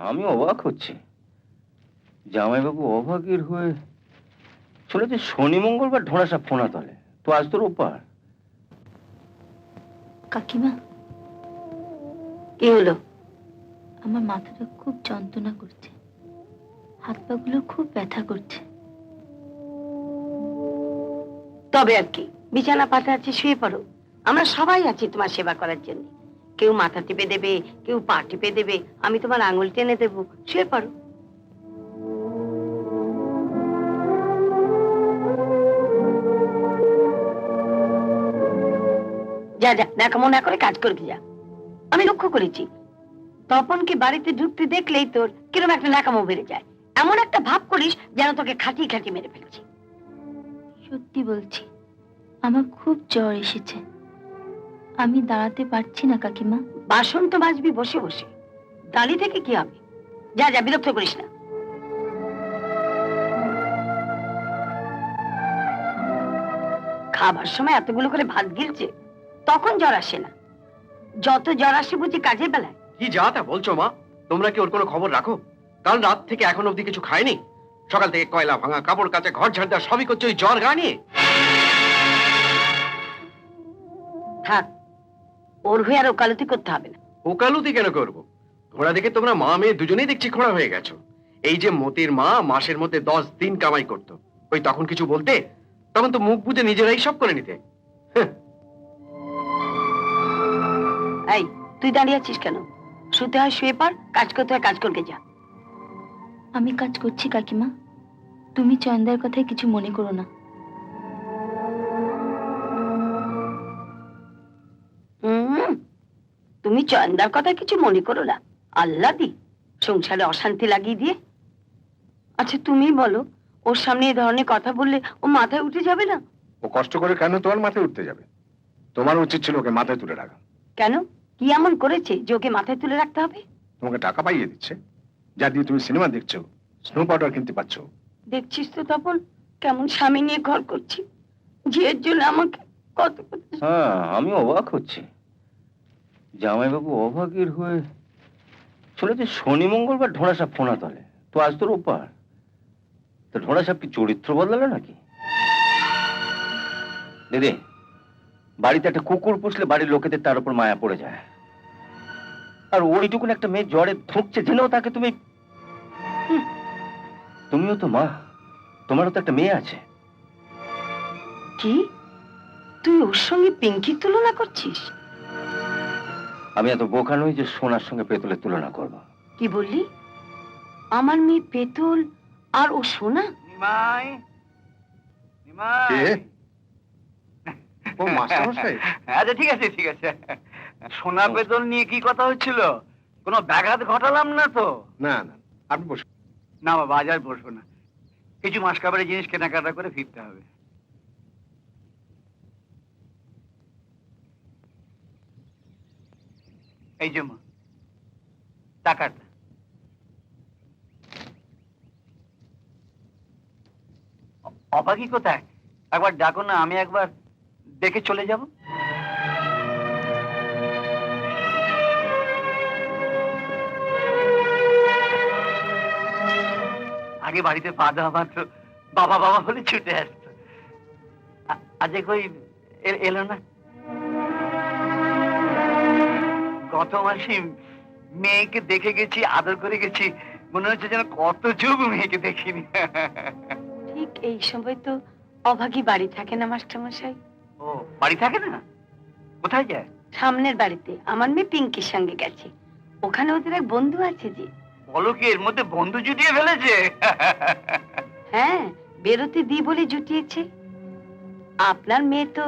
আমি অবাক হচ্ছি, জামাইবাবু অভাগীর হয়ে চলেছে শনি মঙ্গলবার ঢোড়াসা ফোনা তলে, তো আজ তোর ওপার। কাকিমা, কি হলো? আমার মাথাটা খুব যন্ত্রণা করছে, হাত পা গুলো খুব ব্যথা করছে। তবে আর কি, বিছানা পাতা আছে, শুয়ে পড়ো। আমরা সবাই আছি তোমার সেবা করার জন্য। কেউ মাথা টিপে দেবে, কেউ পা টিপে দেবে, আমি তোমার আঙুল টেনে দেবো, শুয়ে পড়ো। যা যা, ন্যাকামো না করে কাজ করবি যা। আমি লক্ষ্য করেছি, তপনকে বাড়িতে ঢুকতে দেখলেই তোর কিরকম একটা ন্যাকামো বেড়ে যায়। এমন একটা ভাব করিস যেন তোকে খাটিয়ে খাটিয়ে মেরে ফেলছি। সত্যি বলছি, আমার খুব জ্বর এসেছে, আমি দাঁড়াতে পারছি না কাকিমা। বাসন তো মাজবি বসে বসে, দাঁড়িয়ে থেকে কি হবে? যা যা, বিরক্ত করিস না। খাবার সময় এতগুলো করে ভাত গিলছে, তখন জ্বর আসে না। যত জ্বর আসে বুঝি কাজের বেলায়। কি যা তা বলছো মা? তোমরা কি ওর কোনো খবর রাখো? কাল রাত থেকে এখন অবধি কিছু খায়নি। সকাল থেকে কয়লা ভাঙা, কাপড় কাচা, ঘর ঝাড় দেওয়া সবই করছে ওই জ্বর গা নিয়ে। থাক, ওর হয়ে আর ওকালতি করতে হবে না। ওকালতি কেন করবো? ঘোড়া দেখে তোমরা মা মেয়ে দুজনেই দেখছি খোঁড়া হয়ে গেছো। এই যে মতির মা মাসের মধ্যে 10 দিন কামাই করতো, ওই তখন কিছু বলতে? তখন তো মুখ বুঝে নিজেরাই সব করে নিতে। এই, তুই দাঁড়িয়ে আছিস কেন? শুতে হয় শুয়ে পড়, কাজ করতে হয় কাজ করতে যা। আমি কাজ করছি কাকিমা, তুমি চয়নদার কথায় কিছু মনে করো না। তুমি চয়নদার কথা কিছু মনে করো না? আল্লাহ দি সংসারে অশান্তি লাগিয়ে দিয়ে। আচ্ছা তুমি বলো, ওর সামনে এই ধরনের কথা বললে ও মাথায় উঠে যাবে না? ও কষ্ট করে কেন তোমার মাথায় উঠতে যাবে? তোমার উচিত ছিল ওকে মাথায় তুলে রাখা। কেন, কি এমন করেছে যে ওকে মাথায় তুলে রাখতে হবে? তোমাকে টাকা পাইয়ে দিচ্ছে, যা দিয়ে তুমি সিনেমা দেখছো, স্নো পাউডার কিনতে পারছো। দেখছিস তো তপন, কেমন স্বামী নিয়ে ঘর করছি, ঝিয়ের জন্য আমাকে কত কত। হ্যাঁ, আমি অবাক হচ্ছি, জামাইবাবু অভাগীর হয়ে চলেছে শনি মঙ্গলবার ঢোড়াসা ফোনা তলে, তো আজ তোর ওপার। তো ঢোড়াসাপ কি চরিত্র বদলালো নাকি? দিদি, বাড়িতে একটা কুকুর পুষলে বাড়ির লোকেদের তার উপর মায়া পড়ে যায়, আর ওইটুকুন একটা মেয়ে জ্বরে ধুঁকছে জেনেও তাকে তুমি। তুমিও তো মা, তোমারও তো একটা মেয়ে আছে। কি, তুই ওর সঙ্গে পিঙ্কির তুলনা করছিস? আমি এত বোকা নই যে সোনার সঙ্গে পেতলের তুলনা করব। কি বললি? আমার মেয়ে পেতল আর ও সোনা? নিমাই, নিমাই। কে? ও মাস্টারমশাই। আচ্ছা ঠিক আছে ঠিক আছে। সোনা পেতল নিয়ে কি কথা হচ্ছিল? কোনো ব্যাঘাত ঘটালাম না তো? না না, আপনি বসুন। না বাবা, আজ আর বসবো না, কিছু মাসকাবারি জিনিস কেনাকাটা করে ফিরতে হবে। এই যে মা, টাকাটা। অবাকি কোথায়? একবার ডাকো না, আমি একবার দেখে চলে যাব। আগে বাড়িতে পা দেওয়া মাত্র বাবা বাবা বলে ছুটে আসতো। আজ কই এলো না? গত মাসে মেয়েকে দেখে গেছি, আদর করে গেছি, মনে হচ্ছে যেন কত যুগ মেয়েকে দেখিনি। ঠিক এই সময় তো অভাগী বাড়ি থাকে না মাস্টারমশাই। ও বাড়ি থাকে না? কোথায় যায়? সামনের বাড়িতে আমার মেয়ে পিঙ্কির সঙ্গে গেছে, ওখানে ওদের এক বন্ধু আছে যে। বলো কি, এর মধ্যে বন্ধু জুটিয়ে ফেলেছে? হ্যাঁ, বেরোতে দি বলে জুটিয়েছে। আপনার মেয়ে তো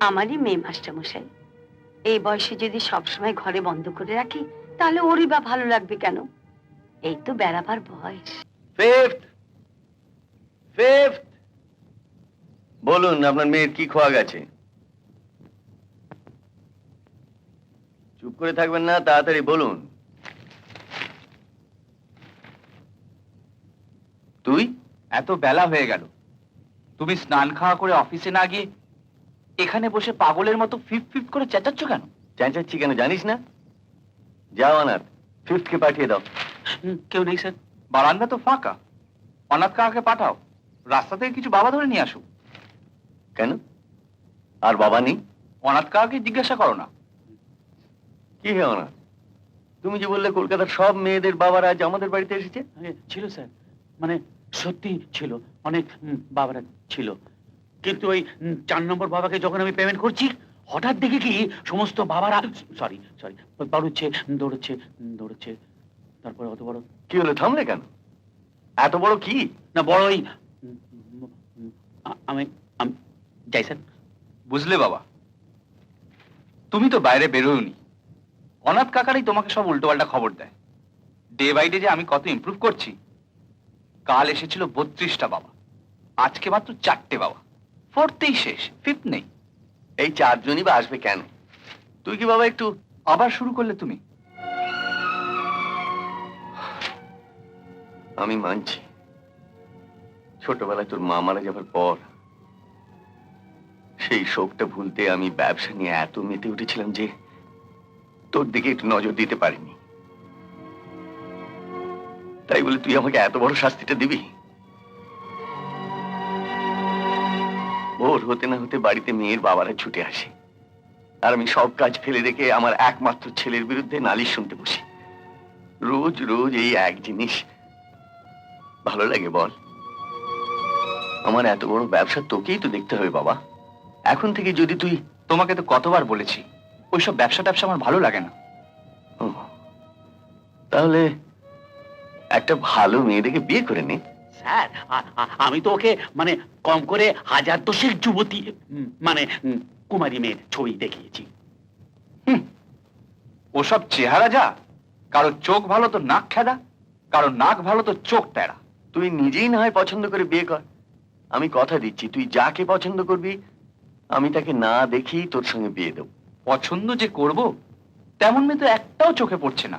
আমারই মেয়ে মাস্টারমশাই। এই বয়সে যদি সবসময় ঘরে বন্ধ করে রাখি, তাহলে ওরই বা ভালো লাগবে কেন? এই তো বেড়াবার বয়স। ফিফথ ফিফথ, বলুন আপনার মেয়ের কি খোয়া গেছে? চুপ করে থাকবেন না, তাড়াতাড়ি বলুন। তুই? এত বেলা হয়ে গেল, তুমি স্নান খাওয়া করে অফিসে না গিয়ে এখানে বসে পাগলের মতো ফিফ ফিফ করে চেঁচাচ্ছ কেন? চেঁচাচ্ছি কেন জানিস না? যাও অনাথ, ফিফথকে পাঠিয়ে দাও। কেউ নেই স্যার। বারান্দা তো ফাঁকা। অনাথ কাকাকে পাঠাও, রাস্তা থেকে কিছু বাবা ধরে নিয়ে আসুক। কেন? আর বাবা নেই? অনাথ কাকাকে জিজ্ঞাসা করো না। কি হে অনাথ, তুমি যে বললে কলকাতার সব মেয়েদের বাবারা আজ আমাদের বাড়িতে এসেছে। ছিল স্যার, মানে সত্যি ছিল, অনেক বাবারা ছিল, কিন্তু ওই 4 নম্বর বাবাকে যখন আমি পেমেন্ট করছি, হঠাৎ দেখে কি সমস্ত বাবারা সরি দৌড়চ্ছে দৌড়চ্ছে দৌড়চ্ছে। তারপরে অত বড় কি হলো, থামলে কেন? এত বড় কি? না বড়ই আমি আমি যাই স্যার। বুঝলে বাবা, তুমি তো বাইরে বেরোওনি। অনাথ কাকারই তোমাকে সব উল্টোপাল্টা খবর দেয়। ডে বাই ডে যে আমি কত ইমপ্রুভ করছি। কাল এসেছিল 32টা বাবা, আজকে মাত্র 4টে বাবা। 4থেই শেষ, 5th নেই। এই 4 জনই বা আসবে কেন? তুই কি বাবা একটু আবার শুরু করলে তুমি। আমি মানছি, ছোটবেলায় তোর মা মারা যাবার পর সেই শোকটা ভুলতে আমি ব্যবসা নিয়ে এত মেতে উঠেছিলাম যে তোর দিকে একটু নজর দিতে পারিনি। তাই বলে তুই আমাকে এত বড় শাস্তিটা দিবি? ভোর হতে না হতে বাড়িতে মেয়ের বাবারা ছুটে আসে, আর আমি সব কাজ ফেলে রেখে আমার একমাত্র ছেলের বিরুদ্ধে নালিশ শুনতে বসি। রোজ রোজ এই এক জিনিস ভালো লাগে বল? আমার এত বড় ব্যবসা তোকেই তো দেখতে হবে বাবা। এখন থেকে যদি তুই তোমাকে তো কতবার বলেছি, ওইসব ব্যবসা ট্যাবসা আমার ভালো লাগে না। ও, তাহলে একটা ভালো মেয়ে দেখে বিয়ে করে নে। স্যার আমি তো ওকে মানে কম করে 1000 যুবতী মানে কুমারী মেয়ের ছবি দেখিয়েছি। ওসব চেহারা যা, কারো চোখ ভালো তো নাক খেদা, কারো নাক ভালো তো চোখ টেরা। তুই নিজেই না হয় পছন্দ করে বিয়ে কর। আমি কথা দিচ্ছি, তুই যাকে পছন্দ করবি আমি তাকে না দেখি তোর সঙ্গে বিয়ে দেব। পছন্দ যে করব তেমন মেয়ে তো একটাও চোখে পড়ছে না।